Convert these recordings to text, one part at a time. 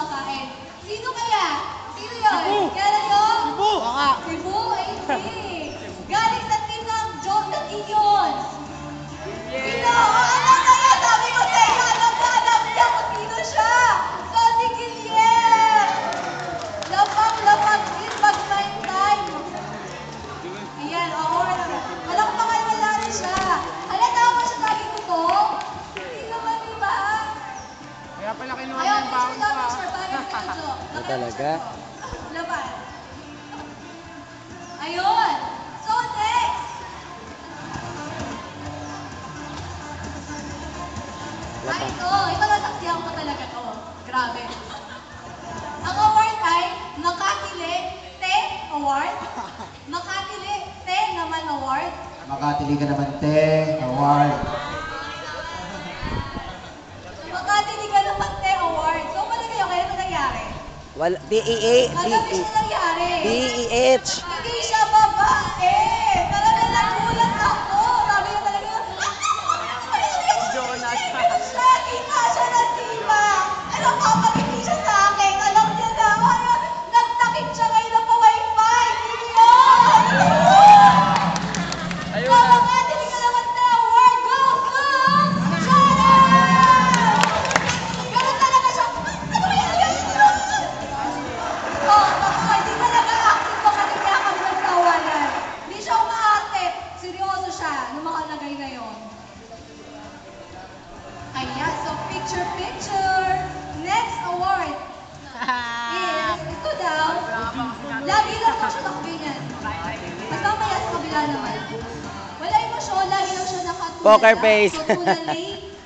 makakain. Sino kaya? Sino yun? Kailan yun? Cebu! Cebu? Ay, hindi. Galing sa team ng Job na Gideon. Sino? Alam na yan! Sabi ko sa'yo, alam niya kung sino siya! So, si Guillermo! Lamang din mag-mind time. Ayan, oo. Walang wala rin siya. Halata mo siya lagi ko to? Hindi naman, di ba? Kaya pala kinuha Ayun, yung baon ko picture, bagay sa Jo. Talaga? Laban. Ayun. So, next. Ay, ito nasaksihan ko talaga to. Grabe. Ang award ay Makatili Te Award. Makatili Te naman award. Makatili ka naman, te. Award. Makatili ka naman Te Award. So, palagay kayo, ano nangyari? Wala, D-E-A, Kagabi siya nangyari. D-E-H. Hindi siya babae. Talaga nagulat ako. Sabi niya talaga, siya, kita siya na diba? Ano papagiti siya sa akin? Alam niya na, nagtakip siya ngayon na pa-wifi. Hindi yun! Kaya nga, hindi ka naman na award. Go, go! Sharon! Ganun talaga siya. Ano yan? Oo, hindi talaga active ko kasi kaya kami nagtawanan. Hindi siya umaakit. Seryoso siya nung makalagay na yun. Ayan, so picture. Next award is, ito daw, lagi lang po siya nakaganyan. At mamaya sa kabila naman. Wala emosyon, lagi lang siya nakatulala. Poker face. So, Tulalay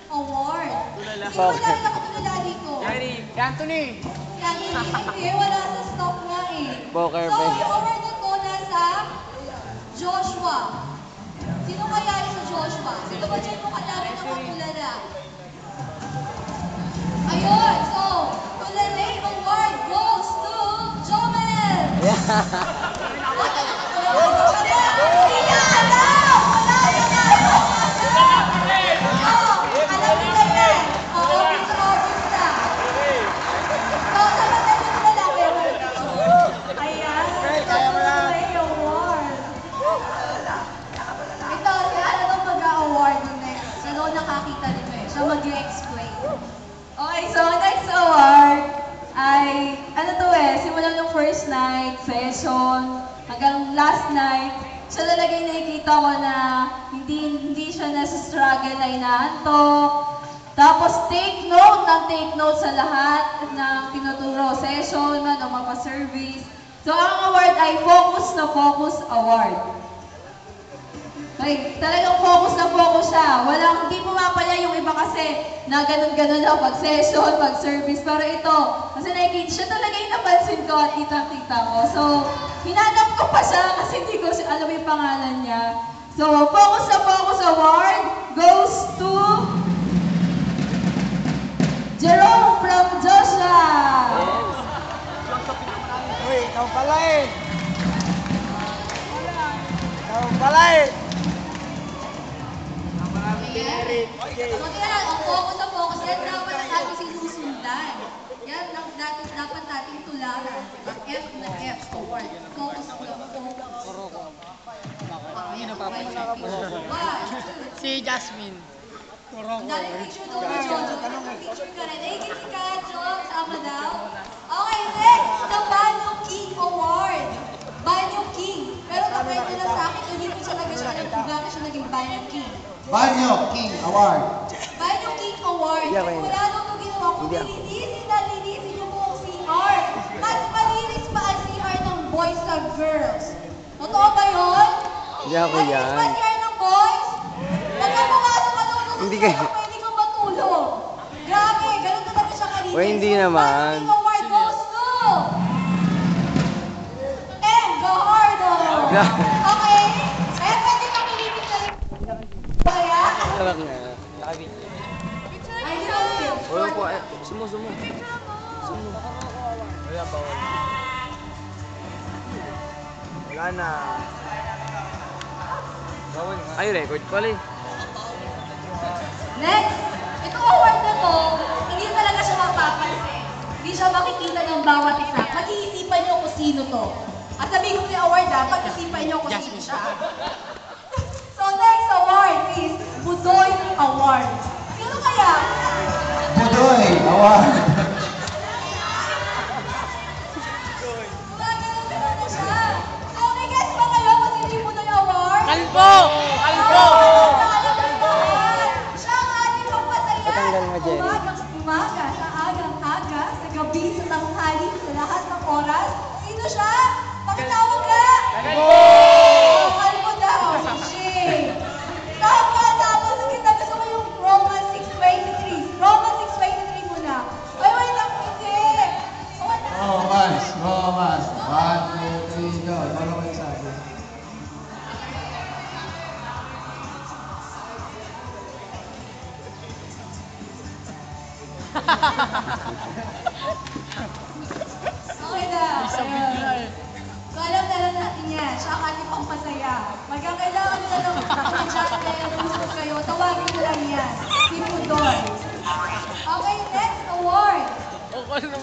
Award. Hindi ko Poker. lang nakatulala dito. Jerry, Anthony! Lagi hindi, wala sa stop nga eh. Poker So, face. yung award na to nasa Joshua. Sino kaya yung sa Joshua? Sino ba dyan mo kalagi nakatulala? Ayun, so, Tulalay Award goes to Jomel! Hindi niya alam! Wala niya alam! Alam nila yan! Oo, Mr. Obvious na. So, sa mga nila lalaki, ayan, Tulalay Award. Ito, si ano itong mag-award ng next? Siya daw nakakita nito eh. Siya mag-explain. Okay, so next award ay, ano to eh, simula nung first night, session, hanggang last night, siya talaga yung nakikita ko na hindi siya nasa-struggle na inaantok. Tapos take note sa lahat ng tinuturo session, ng mga service. So ang award ay Focus na Focus Award. Okay, talagang focus na focus siya. Hindi pumapala yung iba kasi na ganun-ganun na pag-session, pag-service. Pero ito, kasi nakikita siya talaga yung napansin ko at kita ko. So, hinanap ko pa siya kasi hindi ko alam yung pangalan niya. So, Focus na Focus Award goes to Jerome from Joshua. Uy, ikaw pala eh! Ikaw pala eh! Ayan. Ayan, ang focus na focus. Yan dapat ang ating sinusundan. Yan ang dapat nating tularan. Ang F na F award. Focus na focus. Si Jasmine. Ang daming picture doon ni Jojo. Picture ka rin. Ay, kasi ka, Jo. Sama daw. Okay, next. The Banyo King Award. Banyo King. Pero nakwento lang sa akin, hindi ko talaga siya alam kung bakit siya naging Banyo King. Banyo King Award. Banyo King Award. Yeah, okay. Wala nung ito ginawa ko. Hindi. Linisin niyo po ang CR. Mas malinis pa ang CR ng boys sa girls. Totoo ba yun? Hindi ako Malinis yan. pa CR ng boys? Pag pumasok ka doon sa Hindi CR, kayo. pwede kang matulog. Grabe, ganun talaga siya kalinis. Well, hindi So, naman. Banyo King Award goes to M. Gahardo. Okay? Eh, pwede makilinis na rin. Kaya? Sarap na. Ay, hindi. Wala po, sumo. Wala pa, wala. Wala na. Ay, record pala eh. Next, itong award na to, hindi talaga siya mapapansin. Hindi siya makikita ng bawat isa. Pag-iisipan niyo kung sino to. At sabihin ko yung award pag-isipan niyo kung sino siya. So next award is Budoy Award. Sino kaya? Budoy Award. Gumagano na siya. So may guess ba kayo kung sino yung Budoy Award? Kalbo! Kalbo! Siya ang ating magpasaya. Patanggal mo, Jenny. Umaga, sa agang-aga, sa gabi, sa tanghali, sa lahat ng oras. Sino siya? Pakitawag ka! Kalbo daw, si Shay. Tama, tapos kita gusto ko yung Romans 6:23. Romans 6:23 muna. Ay, wait lang, hindi. Romans. 1, 2, 3, go. Ano ko yung sabi? Okay na. Ayun. So alam na lang natin yan. Siya ang ating pampasaya. Pagka kailangan nyo na ng kaya gusto kayo, tawagin nyo lang yan. Si Pudor. Okay, next award.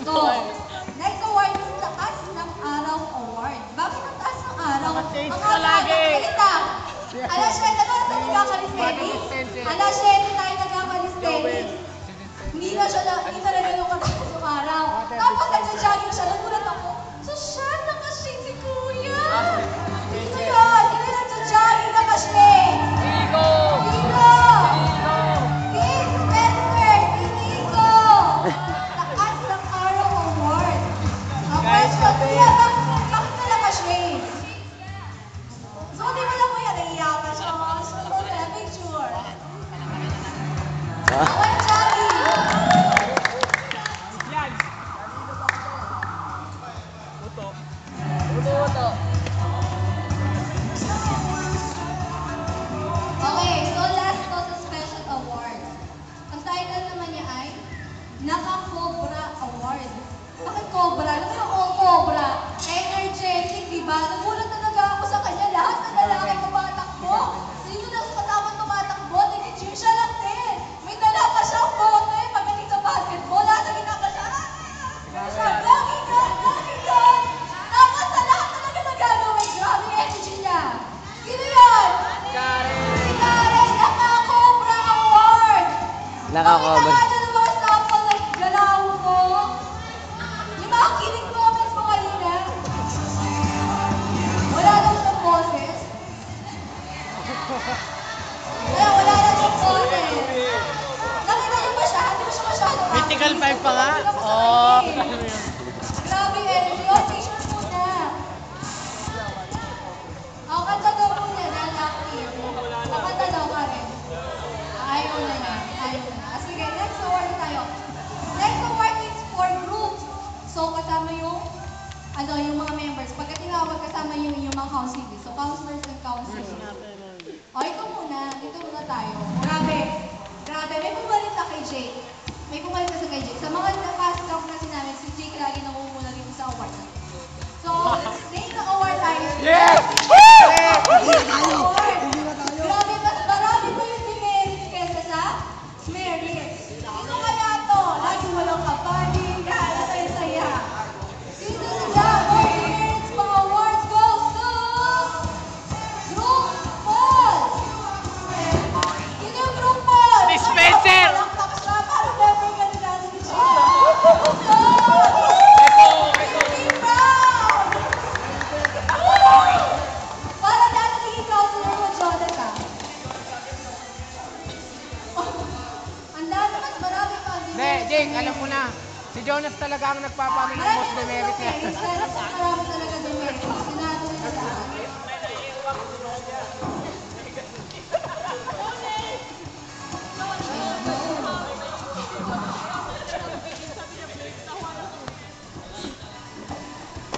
So, next award is Taas ng Araw Award. Bakit ang Taas ng Araw? Naka-change Ang ka lagi. salita. Alas 7 na tayo nagkakalisteris. Alas 7 tayo nagkakalisteris. Hindi talaga nung katapos yung araw. Tapos nagsa-jogging siya, nagulat ako. So siya, nakashade si Kuya. Sino yun? Sino nagsa-jogging nakashade? Igo! Sino? King Spencer, si Nico. Taas ng Araw Award. Ang question, Kuya, bakit ka nakashade? So, di mo lang Kuya, naiyakan siya. So, make sure. Okay, jogging. Okay, so last to sa special award. Ang title naman niya ay Naka-Cobra Award. Bakit Cobra? Ano yung Cobra? Energetic, di ba? Nagulat talaga ako sa kanya. Lahat ng lalaki tumatakbo. Sino na kasama tumatakbo? Nag-cheer siya lang din. May dala pa siyang bote. Magaling sa basketball. Lahat na ginagawa siya. Jogging gun! Tapos sa lahat talaga nagagawin. Grabe yung energy niya. Sino yun? Si Karen, Naka-Cobra Award! Naka-cover. Pakita nga dyan ang mga sample na galaw mo. Yung mga kilig comments mo kanina. Wala daw sa boses. Wala daw sa boses. Nakita niyo ba siya? Hindi ko siya masyado Mythical makakita. 5 pa nga? Hindi ako Oo. sabi. Grabe yung energy. Oh, picture muna. Ako kanta daw muna dahil active. Kakanta daw ka rin. Ayaw na niya. Sige, next award tayo. Next award is for groups. So, kasama yung mga members. Pagka tinawag, kasama yung mga counselors. So, counselors and counselors. O, ito muna. Dito muna tayo. Grabe. May pumalit na kay Jake. May pumalit na kay Jake. Sa mga past count kasi namin, si Jake lagi nangunguna dito sa award. So, next na award tayo. Yes! Award. Grabe, mas marami po yung demerits kesa sa merits. Sino kaya to? Lagi walang kapaling, kaya saya-saya. Sino sila? More demerits, mga awards goes to Group Paul. Sino yung Group Paul? Si Spencer. Palakpak siya, parang never ka nila si Jay. Team Brown. Para dati naging counselor mo, Jonathan. Ang dami, mas marami pa ang Hindi, Jake, alam mo na. Si Jonas talaga ang nagpapano ng most demerit niya. Marami talaga demerit. Sinado nila lahat.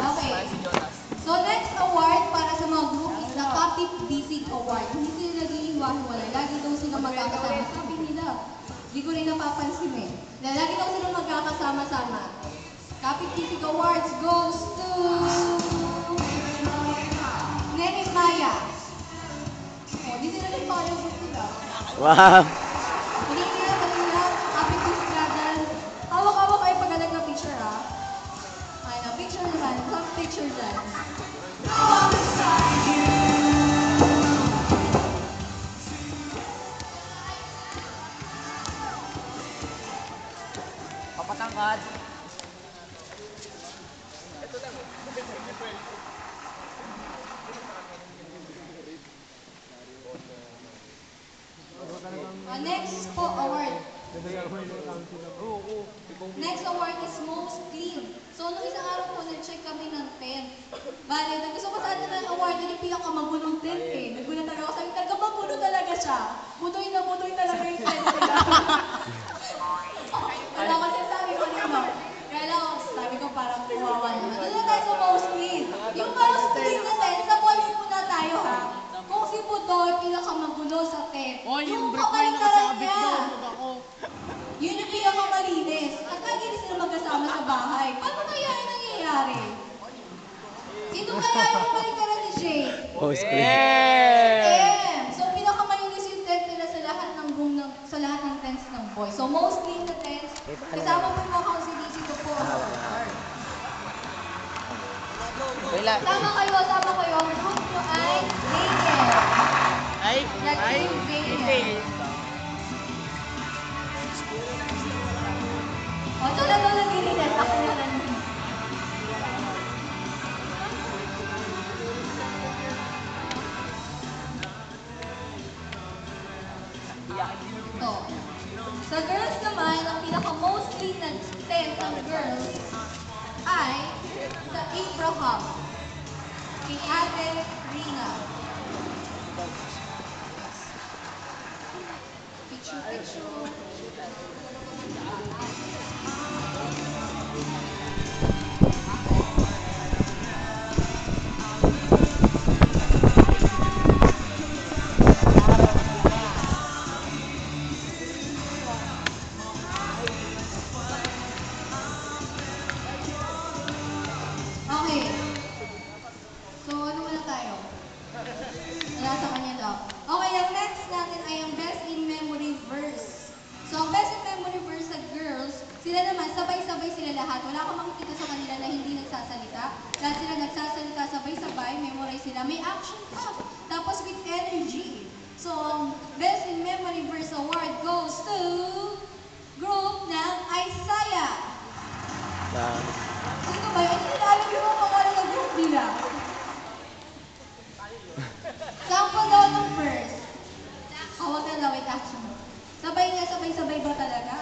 Okay. So next award para sa mga group is the Kapit Bisig Award. Hindi sila naging hiwa-hiwalay. Lagi daw sila magkakasama. Sabi nila. Hindi ko rin napapansin eh. Lagi daw sila magkakasama-sama. Kapit Bisig Awards goes to Nene Maya. Oh, hindi sila rin follow group nila. Wow. Hindi nila, Kapit Bisig na dahil hawak-hawak kayo pag na picture ah. Next award is most clean. So, nung isang araw po, nag-check kami ng tent. Bale, gusto ko sa atin ng award na yung pinakamagulong tent eh. Nagulat talaga ako. Sabi talaga, magulo talaga siya. Budoy na budoy talaga yung tent nila. Ano kasi sabi ko nito? Kaya lang, sabi ko parang kawawa naman. Ano na tayo sa most clean? Yung most clean na tent, sa boys muna tayo ha. Kung si Budoy pinakamagulo sa tent, yung kapaligtaran niya. Yun yung pinakamalinis. At lagi din sila magkasama sa bahay. Paano kaya yung nangyayari? Sino kaya yung kapaligtaran ni Jay? Post clean. So, pinakamalinis yung tent nila sa lahat ng room, sa lahat ng tents ng boys. So, most clean na tents. Kasama po yung mga council dito po. Wala. Tama kayo. Ang group nyo ay Daniel. Nag-team Daniel. O, ito lang nililinis. Ako na lang. Ito. Sa girls naman, ang pinaka-most clean na tent ng girls ay sa Abraham. Kay Ate Rina. Picture. Okay. So, ano muna tayo? Wala sa kanya daw. Okay, ang next natin ay ang best in memory verse. So, ang best in memory verse sa girls, sila naman, sabay-sabay sila lahat. Wala kang makikita sa kanila na hindi nagsasalita. Lahat sila nagsasalita sabay-sabay, memorize sila. May action pa. Tapos with energy. So, ang best in memory verse award goes to group ng Isaiah. Sino ba yun? Hindi alam yung mga pangalan ng group nila. Sample daw ng verse. Wag na daw, wait, action. Sabay ba talaga?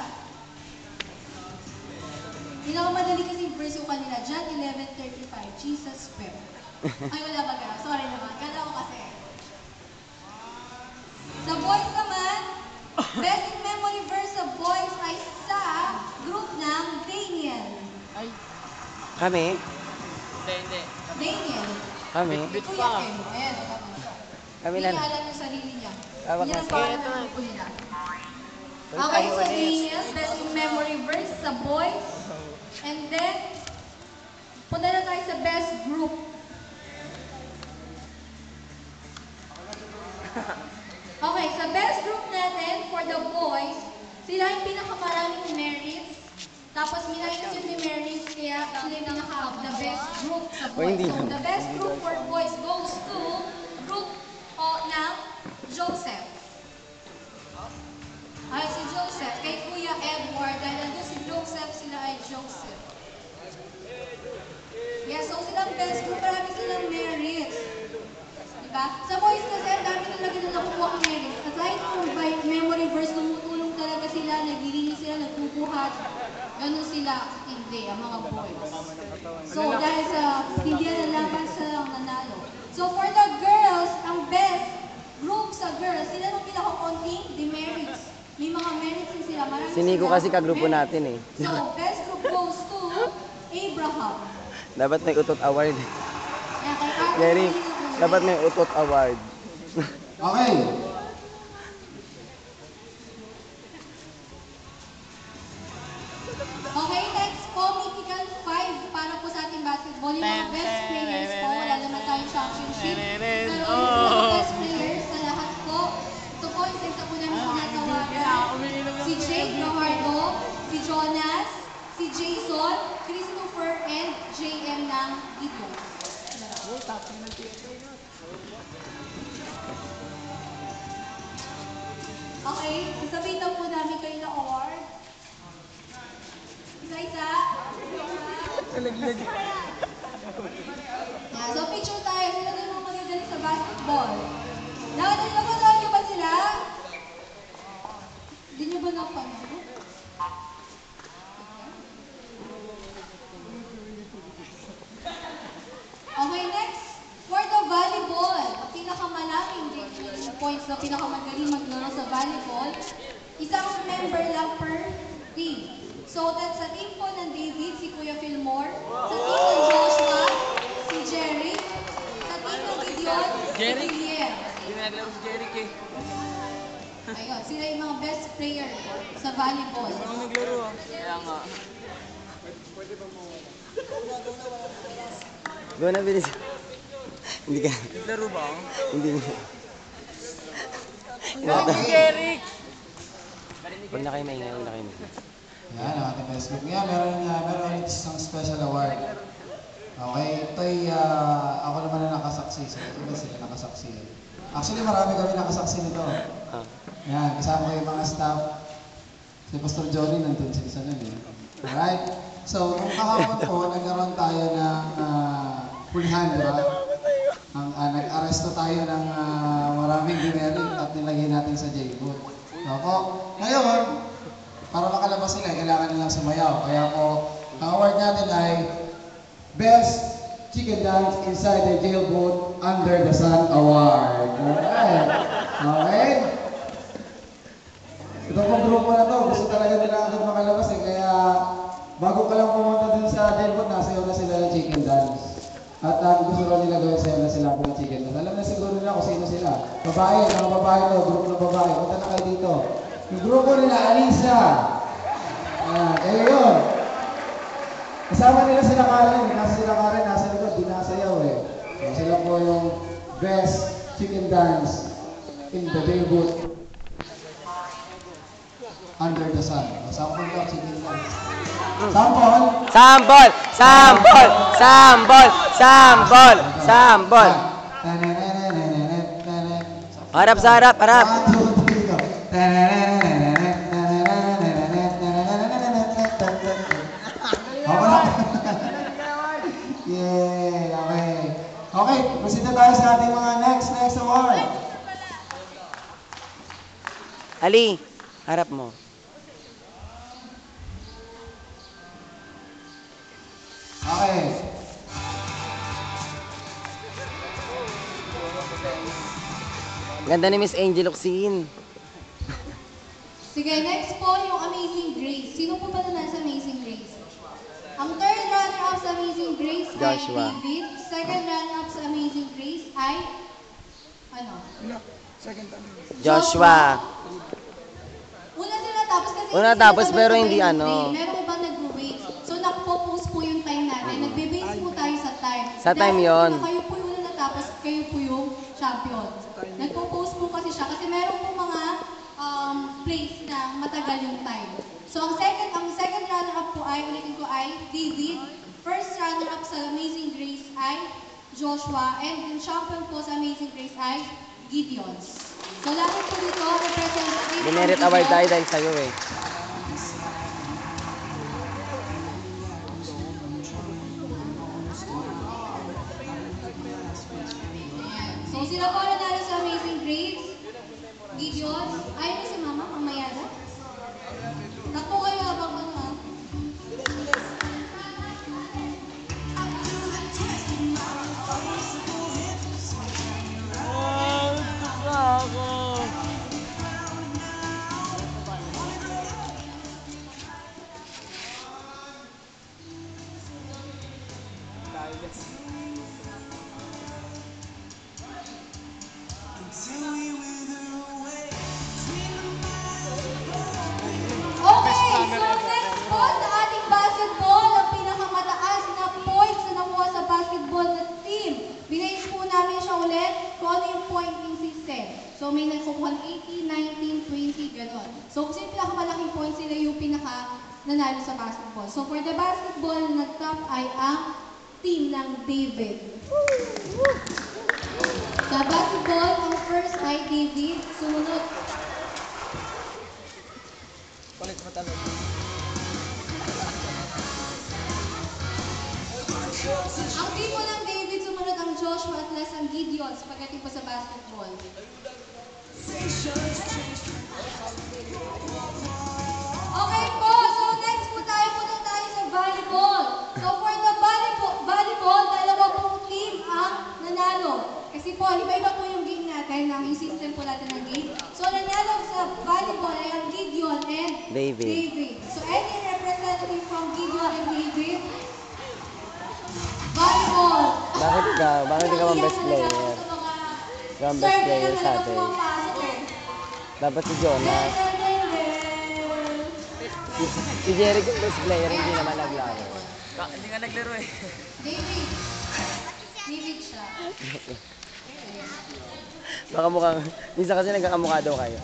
Pinakamadali kasi yung verse yung kanila, John 11:35, Jesus wept. Ay, wala ba ka? Sorry naman, kala ko kasi. Sa boys naman, best in memory verse sa boys ay sa group ng Daniel. Kami? Daniel. Kami? Kuya Ken. Ayan, Kami hindi lang. niya alam yung sarili niya. Tawag Hindi na ang siya. pangalan ng grupo nila. Okay, so Daniel, best in memory verse sa boys. And then, punta na tayo sa best group. Okay, sa best group natin for the boys, sila yung pinakamaraming merits. Tapos minus yun ni merits, kaya sila yung pinaka-the best group sa boys. hindi So, naman. the best group for boys goes to group ng Joseph. Ay, si Joseph. Kay Kuya Edward, dahil nandun si Joseph, sila ay Joseph. Yeah, so silang best group, marami silang merits. Diba? Sa boys kasi, ang dami talaga na nakukuha ang merits. Aside from by memory verse, tumutulong talaga sila, naglilinis sila, nagbubuhat. Ganun sila, hindi, ang mga boys. So, dahil sa hindi na laban silang nanalo. So, for the girls, ang best group sa girls, sila nung pinaka-konting demerits. May mga merits din sila. Marami Siniko silang kasi kagrupo merits. natin eh. So, best group goes to Abraham. Dapat may utot award. Kaya kay Ate Gary, Rina, dapat may utot award. Okay. Okay, next po, mythical 5 para po sa ating basketball. Yung mga best players po, wala naman tayong championship. Pero yung mga best players na lahat po, ito po, isa-isa po namin sinatawagan. Si Jake Gajardo, si Jonas, si Jason, Christopher, and JM ng Ito. Okay, sasabihin na po namin kayo na award. Isa-isa. Yeah, so picture tayo. Sila din mga magagaling sa basketball. Napanood niyo ba sila? Hindi niyo ba napanood? points na pinakamagaling maglaro sa volleyball, isang member lang per team. So, sa team po ng David, si Kuya Fillmore. Sa team ng Joshua, si Jerry. Sa team ng Gideon, si Guillermo. Ginagawa si Jeric eh. Ayun, sila yung mga best player sa volleyball. Naglaro ah. Kaya nga. Go na, bilis. Hindi ka. Naglaro ba? Hindi mo. Jeric! Huwag na kayo maingay, huwag na kayo maingay. Yan, ang ating best group. Ngayon, meron ulit isang special award. Okay, ito'y ako naman na nakasaksi. So, iba sila nakasaksi. Actually, marami kami nakasaksi nito. Ah. Yan, kasama ko yung mga staff. Si Pastor Johnny nandun sa nun eh. Alright? So, nung kahapon po, nagkaroon tayo ng pulhan, di ba? Nag-aresto tayo ng maraming generic at nilagay natin sa jailboot. So po, ngayon, para makalabas sila, kailangan nilang sumayaw. Kaya po, ang award natin ay Best Chicken Dance Inside the Jailboat Under the Sun Award. Alright. Okay? Ito pong grupo na to, gusto talaga nila agad makalabas eh. Kaya bago ka lang pumunta dun sa jailboat, nasayaw na sila ng chicken dance. At gusto rin nila gawin sayaw na sila ng chicken dance. Alam na siguro nila kung sino sila. Babae, mga babae to, grupo ng babae. Punta na kayo dito. Yung grupo nila, Alisa. Kayo yun. Kasama nila sila Karen. Nasa sila Karen, nasa likod, di nasayaw eh. So, sila po yung best chicken dance in the jailboat. Under the sun. Sample lang, chicken dance. Sample! Sambol! Sambol! Sambol! Sambol! Sambol! Harap sa harap, harap! 1, 2, 3, go! Yay! Okay. Okay, proceed na tayo sa ating mga next award. Ali, harap mo. Okay. Ganda ni Miss Angel Oxin. Sige, next po yung Amazing Grace. Sino po ba na sa Amazing Grace? Ang third runner-up sa Amazing Grace ay Joshua. David. Second runner-up sa Amazing Grace ay... Ano? Joshua. Una sila tapos kasi Una hindi tapos, sila pero sabay hindi mag-play. ano. Meron ibang nag-wait. So nagpo-post po yung time natin. Nagbe-base po tayo sa time. Sa time Dahil yon. kayo po yung una natapos, kayo po yung champion. Nagpo-post po kasi siya kasi meron po mga place na matagal yung time. So ang second runner-up po ay, ulitin ko ay David. First runner-up sa Amazing Grace ay Joshua. And yung champion po sa Amazing Grace ay Gideons. So lahat po dito, representative. Demerit award tayo dahil sa'yo eh. Ayan. So sila po nanalo sa Amazing Grace. Gideons. Ayaw niyo si Mama, mamaya na. Takbo kayo habang ano ah. Okay, so next po sa ating basketball, ang pinakamataas na points na nakuha sa basketball na team. Binase po namin siya ulit kung ano yung pointing system. So may nagkukuha 80, 19, 20, gano'n. So kung sino yung pinakamalaking points, sila yung nanalo sa basketball. So for the basketball, nag-top ay ang team ng David. Sa basketball, ang first ay David. Sumunod, ang team mo ng David, sumunod ang Joshua at less ang Gideons pagdating pa sa basketball. Okay po, so next po tayo, punta tayo sa volleyball. So for the volleyball, dalawa pong team ang nanalo. Kasi po, iba-iba po yung game natin. natin, yung system po natin ng game. So, nanalo sa volleyball ay ang Gideon and David. So, any representative from Gideon and David? Volleyball. Bakit ikaw? Bakit ikaw ang best player? Ikaw ang best player sa atin. Dapat si Jonas. Si Jeric yung best player, hindi naman naglaro. Hindi nga naglaro eh. David. David siya. Baka mukhang, minsan kasi nagkakamukha daw kayo.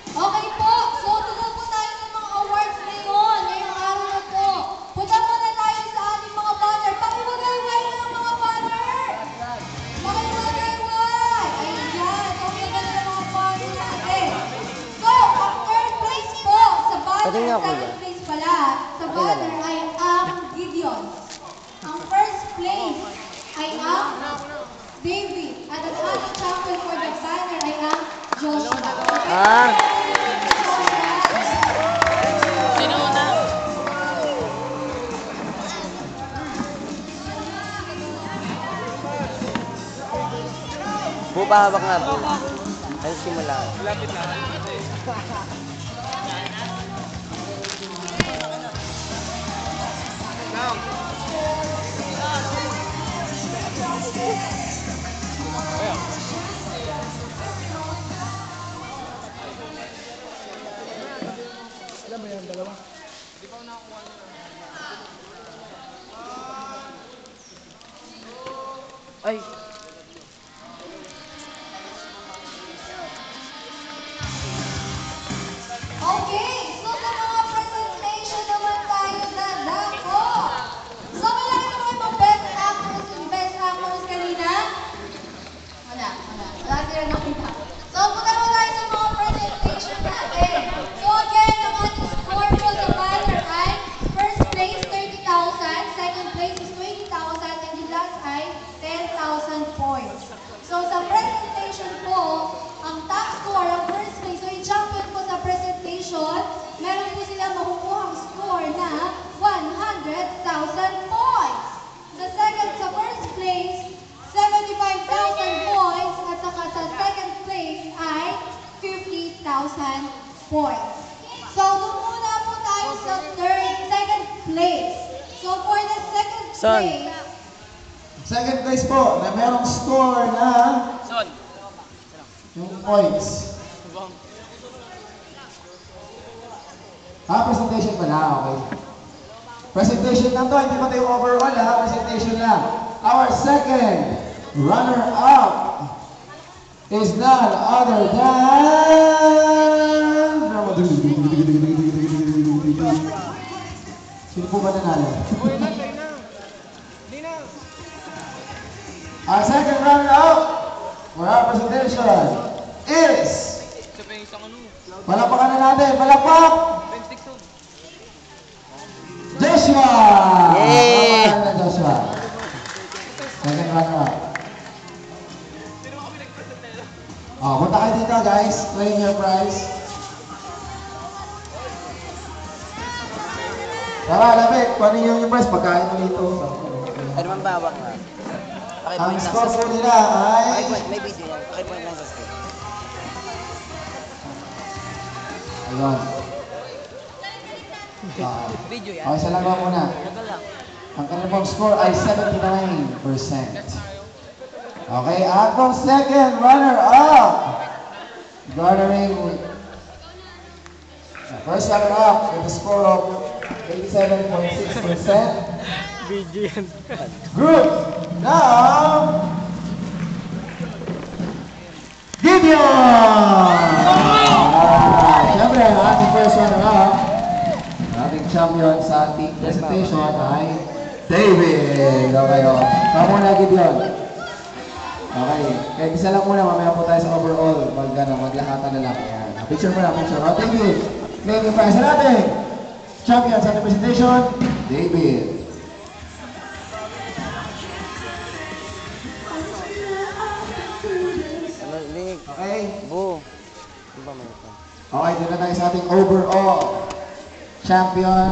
Okay po. So, tuloy po tayo sa mga awards ngayon. Ngayong araw na po. Punta muna tayo sa ating mga banner. Pakiwagay-wagay na ang mga banner. Pakiwagay-wagay. Ayan. So, may ganda ng mga banner natin. So, ang third place po sa banner, Pati nga, kuya. second place pala, sa banner ay ang Gideon. Ang first place ay ang David. At ang ating champion for the banner ay ang Joshua. Ah, Sino una? pahawak nga po. Ay, simula. Lapit na. Ay, Okay, so sa mga presentation naman tayo dadako. So kailangan naman kayo mga best actors kanina? Wala. Wala sila nakita. So punta naman tayo sa mga presentation natin. So again, ang ating score po sa banner ay first place 30,000, second place is 20,000, and the last ay 10,000 points. So sa presentation po, ang top score, ang first place, so yung champion po sa presentation, meron po sila makukuhang score na 100,000 points. Sa first place, 75,000 points, at saka sa second place ay 50,000 points. So, muna po tayo sa second place. So, for the second Son. place, Second place po, na merong score na Son. yung points. Presentation pa na, okay. Presentation lang to, hindi pa tayo overall ha, presentation lang. Our second runner-up is none other than... Sino po ba nanalo? Uy, tayo na. Hindi na. Our second runner-up for our presentation is... Ito pa yung isang ano. Palapakan na natin, palapak! 26 to. Joshua! Yay! Palapakan na Joshua. Second runner-up. Punta kayo dito guys, claim your prize. Tara, lapit, paano yung prize? Pagkain mo dito. ano bang bawak nga? Ang Pakipoint lang score sa po screen. nila ay... Pakipoint, may video yan. Pakipoint lang sa screen. Ayun. Video yan. Okay, sa lagaw muna. Tagal lang. Ang kanilang score ay 79%. Okay, atong second runner-up. Garnering first runner-up with a score of 87.6%. Video yan. Group now Gideon! Siyempre, ang ating first runner-up, ang ating champion sa ating presentation ay David! Okay, o. Tama muna, Gideon. Okay. Kaya isa lang muna, mamaya po tayo sa overall. Maglakatan na lang. Ayan. Picture muna, picture. O, David. Name yung prize natin. Champion sa ating presentation, David. Ano, linig. Okay? Bu. Ano ba may ito? Okay, dito na tayo sa ating overall champion.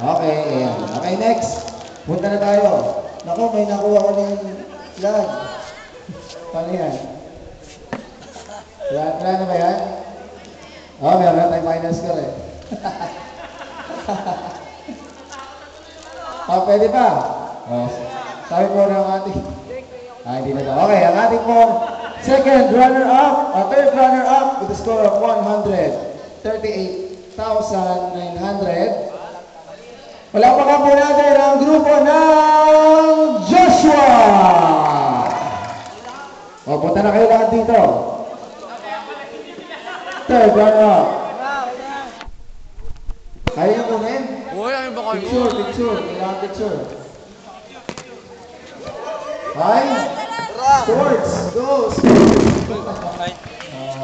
Okay, ayan. Okay, next. Punta na tayo. Naku, may nakuha ko na yung lag. Paano yan? Wala na ba yan? Oh, meron na tayong minus score eh. Oh, pwede pa? Oh, sabi mo na ang ating... hindi na daw. Okay, ang ating pong second runner-up, third runner-up with a score of 138,900. Palakpakan po natin ang grupo ng Joshua! O, punta na kayo lahat dito. Third runner-up. Kaya niyo kunin? Uy, ano ba kayo? Picture. Kailangan picture. Hi. Sports. Go.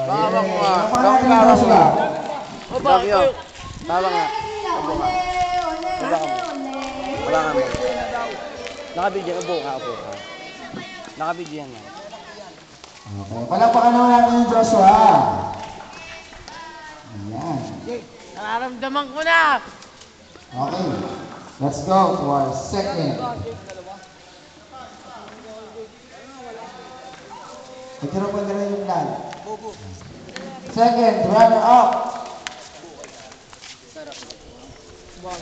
Bawang mo ah. Bawang Bawang O bakyo. Tama nga. Wala nga mo. Nakabidyo ka, buka. Nakabidyo yan nga. Okay. Palakpakan naman natin yung Joshua. Ayan. Nararamdaman ko na! Okay. Let's go to our second. Nagkaroon pa na yung plan. Second, runner-up.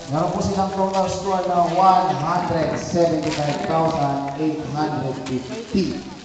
Meron po silang total score na 175,850.